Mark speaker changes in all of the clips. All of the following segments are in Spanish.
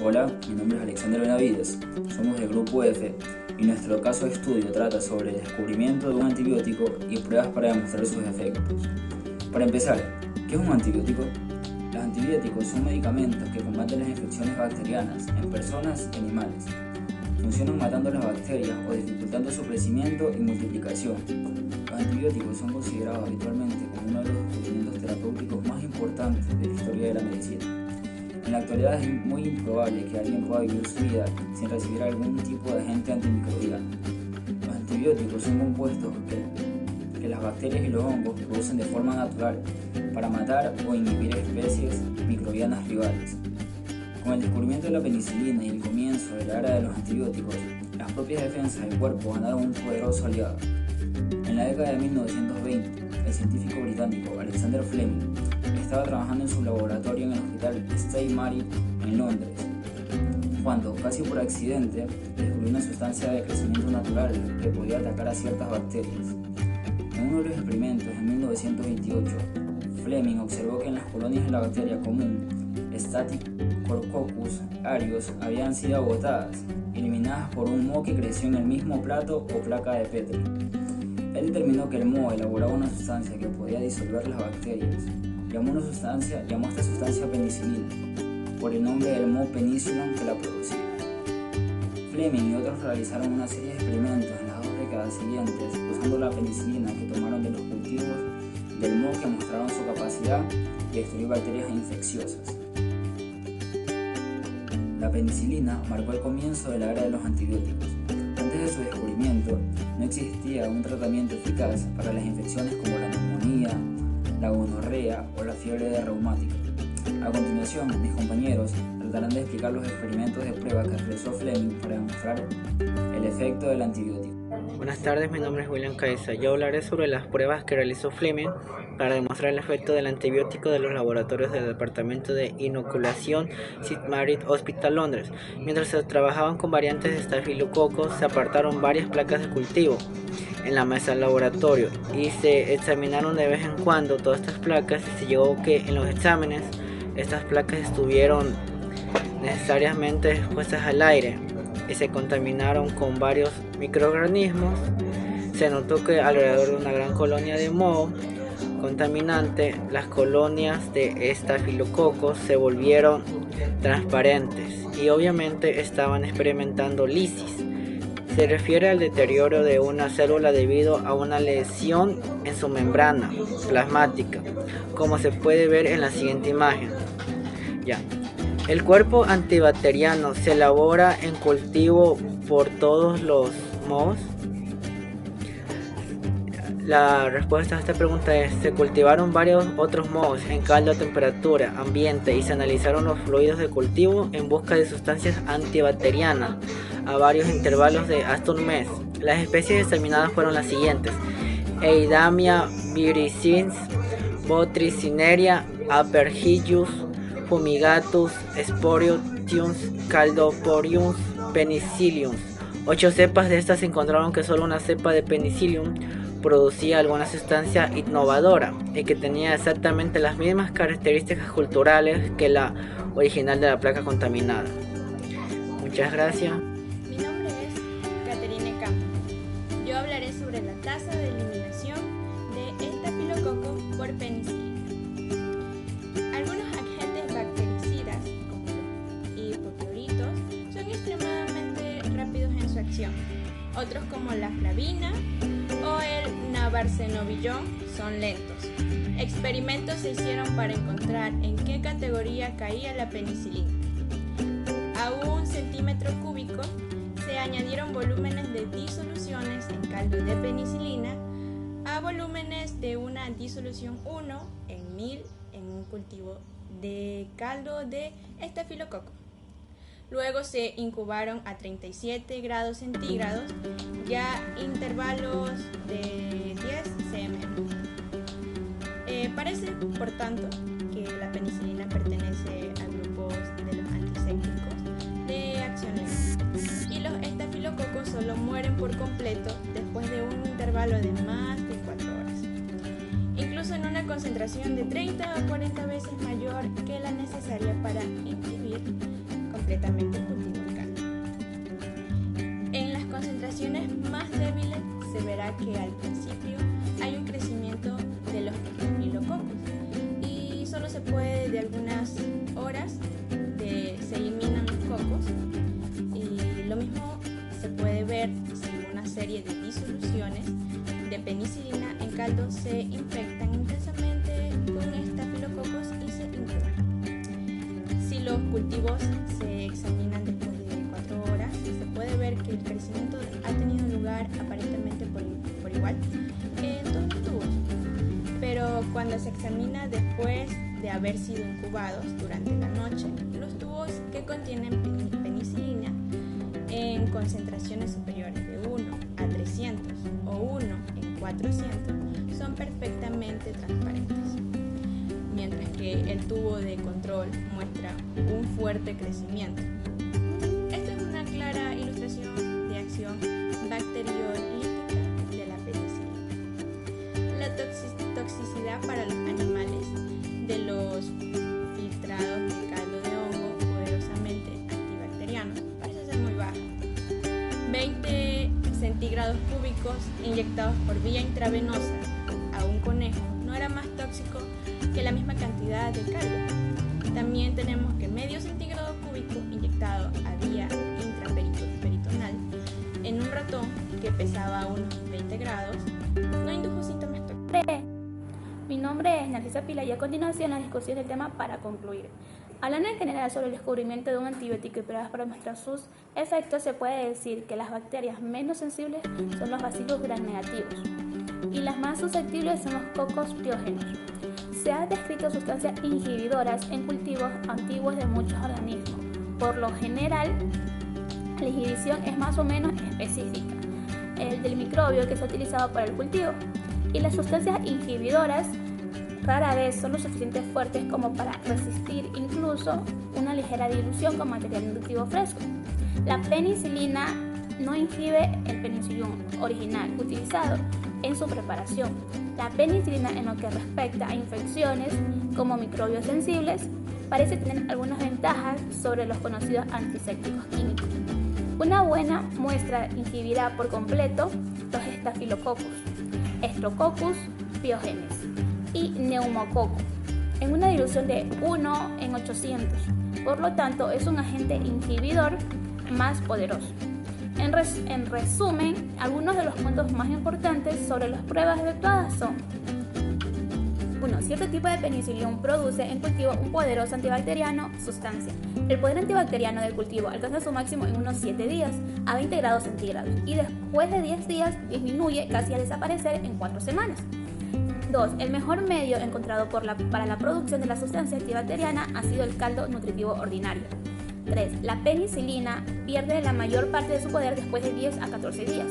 Speaker 1: Hola, mi nombre es Alexander Benavides, somos del Grupo F y nuestro caso de estudio trata sobre el descubrimiento de un antibiótico y pruebas para demostrar sus efectos. Para empezar, ¿qué es un antibiótico? Los antibióticos son medicamentos que combaten las infecciones bacterianas en personas y animales. Funcionan matando las bacterias o dificultando su crecimiento y multiplicación. Los antibióticos son considerados habitualmente como uno de los descubrimientos terapéuticos más importantes de la historia de la medicina. En la actualidad es muy improbable que alguien pueda vivir su vida sin recibir algún tipo de agente antimicrobiano. Los antibióticos son compuestos que las bacterias y los hongos producen de forma natural para matar o inhibir especies microbianas rivales. Con el descubrimiento de la penicilina y el comienzo de la era de los antibióticos, las propias defensas del cuerpo ganaron un poderoso aliado. En la década de 1920, el científico británico Alexander Fleming estaba trabajando en su laboratorio en el hospital St. Mary en Londres, cuando, casi por accidente, descubrió una sustancia de crecimiento natural que podía atacar a ciertas bacterias. En uno de los experimentos en 1928, Fleming observó que en las colonias de la bacteria común, Staphylococcus aureus, habían sido agotadas, eliminadas por un moho que creció en el mismo plato o placa de Petri. Él determinó que el moho elaboraba una sustancia que podía disolver las bacterias. Llamó a esta sustancia penicilina, por el nombre del moho penicillium que la producía. Fleming y otros realizaron una serie de experimentos en las 2 décadas siguientes usando la penicilina que tomaron de los cultivos del moho que mostraron su capacidad de destruir bacterias infecciosas. La penicilina marcó el comienzo de la era de los antibióticos. Antes de su descubrimiento, no existía un tratamiento eficaz para las infecciones como la neumonía, la gonorrea o la fiebre reumática. A continuación, mis compañeros tratarán de explicar los experimentos de prueba que realizó Fleming para demostrar el efecto del antibiótico.
Speaker 2: Buenas tardes, mi nombre es William Caiza. Yo hablaré sobre las pruebas que realizó Fleming para demostrar el efecto del antibiótico de los laboratorios del Departamento de Inoculación St. Mary Hospital, Londres. Mientras se trabajaban con variantes de estafilococos, se apartaron varias placas de cultivo en la mesa del laboratorio y se examinaron de vez en cuando todas estas placas y se llegó que en los exámenes estas placas estuvieron necesariamente expuestas al aire y se contaminaron con varios microorganismos. Se notó que alrededor de una gran colonia de moho contaminante, las colonias de estafilococos se volvieron transparentes y obviamente estaban experimentando lisis. Se refiere al deterioro de una célula debido a una lesión en su membrana plasmática, como se puede ver en la siguiente imagen. El cuerpo antibacteriano se elabora en cultivo por todos los mohos. La respuesta a esta pregunta es: se cultivaron varios otros mohos en caldo a temperatura ambiente y se analizaron los fluidos de cultivo en busca de sustancias antibacterianas a varios intervalos de hasta un mes. Las especies examinadas fueron las siguientes: Eidamia virescens, Botrycineria, Aspergillus fumigatus, Sporiotium, Caldoporium, Penicillium. 8 cepas de estas encontraron que solo una cepa de Penicillium producía alguna sustancia innovadora y que tenía exactamente las mismas características culturales que la original de la placa contaminada. Muchas gracias.
Speaker 3: Mi nombre es Caterine Campos. Yo hablaré sobre la tasa de eliminación de estafilococo por penicilina. Algunos agentes bactericidas, como los hipocloritos, son extremadamente rápidos en su acción. Otros, como la flavina o el navarcenovillón, son lentos. Experimentos se hicieron para encontrar en qué categoría caía la penicilina. A 1 centímetro cúbico se añadieron volúmenes de disoluciones en caldo de penicilina a volúmenes de una disolución 1 en 1000 en un cultivo de caldo de estafilococo. Luego se incubaron a 37 grados centígrados, ya intervalos de 10 cm. Parece, por tanto, que la penicilina pertenece a grupos de los antisépticos de acción lenta, y los estafilococos solo mueren por completo después de un intervalo de más de 4 horas. Incluso incluso en una concentración de 30 a 40 veces mayor que la necesaria para inhibir completamente el cultivo del caldo. En las concentraciones más débiles se verá que al principio hay un crecimiento de los estafilococos y solo se puede de algunas horas se eliminan los cocos, y lo mismo se puede ver si una serie de disoluciones de penicilina en caldo se infectan intensamente con estafilococos y se incuban. Si los cultivos se examinan después de 4 horas, se puede ver que el crecimiento ha tenido lugar aparentemente por igual en todos los tubos, pero cuando se examina después de haber sido incubados durante la noche, los tubos que contienen penicilina en concentraciones superiores de 1 a 300 o 1 en 400 son perfectamente transparentes, mientras que el tubo de control muestra un fuerte crecimiento. Esta es una clara ilustración de acción bacteriolítica de la penicilina. La toxicidad para los animales de los filtrados de caldo de hongo poderosamente antibacterianos parece ser muy baja. 20 centígrados cúbicos inyectados por vía intravenosa a un conejo no era más tóxico que la misma cantidad de caldo. También tenemos que medio centígrado cúbico inyectado a vía intraperitoneal en un ratón que pesaba unos 20 grados no indujo síntomas tóxicos.
Speaker 4: Mi nombre es Narcisa Pila y a continuación la discusión del tema para concluir. Hablando en general sobre el descubrimiento de un antibiótico y pruebas para mostrar sus efectos, se puede decir que las bacterias menos sensibles son los bacilos gram negativos y las más susceptibles son los cocos piógenos. Se han descrito sustancias inhibidoras en cultivos antiguos de muchos organismos. Por lo general, la inhibición es más o menos específica, el del microbio que se ha utilizado para el cultivo, y las sustancias inhibidoras rara vez son lo suficientemente fuertes como para resistir incluso una ligera dilución con material inductivo fresco. La penicilina no inhibe el penicillium original utilizado en su preparación. La penicilina, en lo que respecta a infecciones como microbios sensibles, parece tener algunas ventajas sobre los conocidos antisépticos químicos. Una buena muestra inhibirá por completo los estafilococos, Streptococcus pyogenes y neumococo en una dilución de 1 en 800. Por lo tanto, es un agente inhibidor más poderoso. En resumen, algunos de los puntos más importantes sobre las pruebas efectuadas son: 1. Cierto tipo de penicillium produce en cultivo un poderoso antibacteriano sustancia. El poder antibacteriano del cultivo alcanza su máximo en unos 7 días a 20 grados centígrados y después de 10 días disminuye casi a desaparecer en 4 semanas. 2. El mejor medio encontrado para la producción de la sustancia antibacteriana ha sido el caldo nutritivo ordinario. 3. La penicilina pierde la mayor parte de su poder después de 10 a 14 días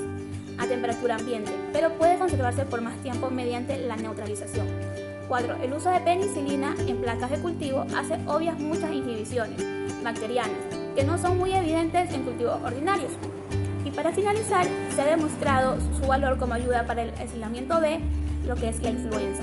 Speaker 4: a temperatura ambiente, pero puede conservarse por más tiempo mediante la neutralización. 4. El uso de penicilina en placas de cultivo hace obvias muchas inhibiciones bacterianas que no son muy evidentes en cultivos ordinarios. Y para finalizar, se ha demostrado su valor como ayuda para el aislamiento de lo que es la influenza.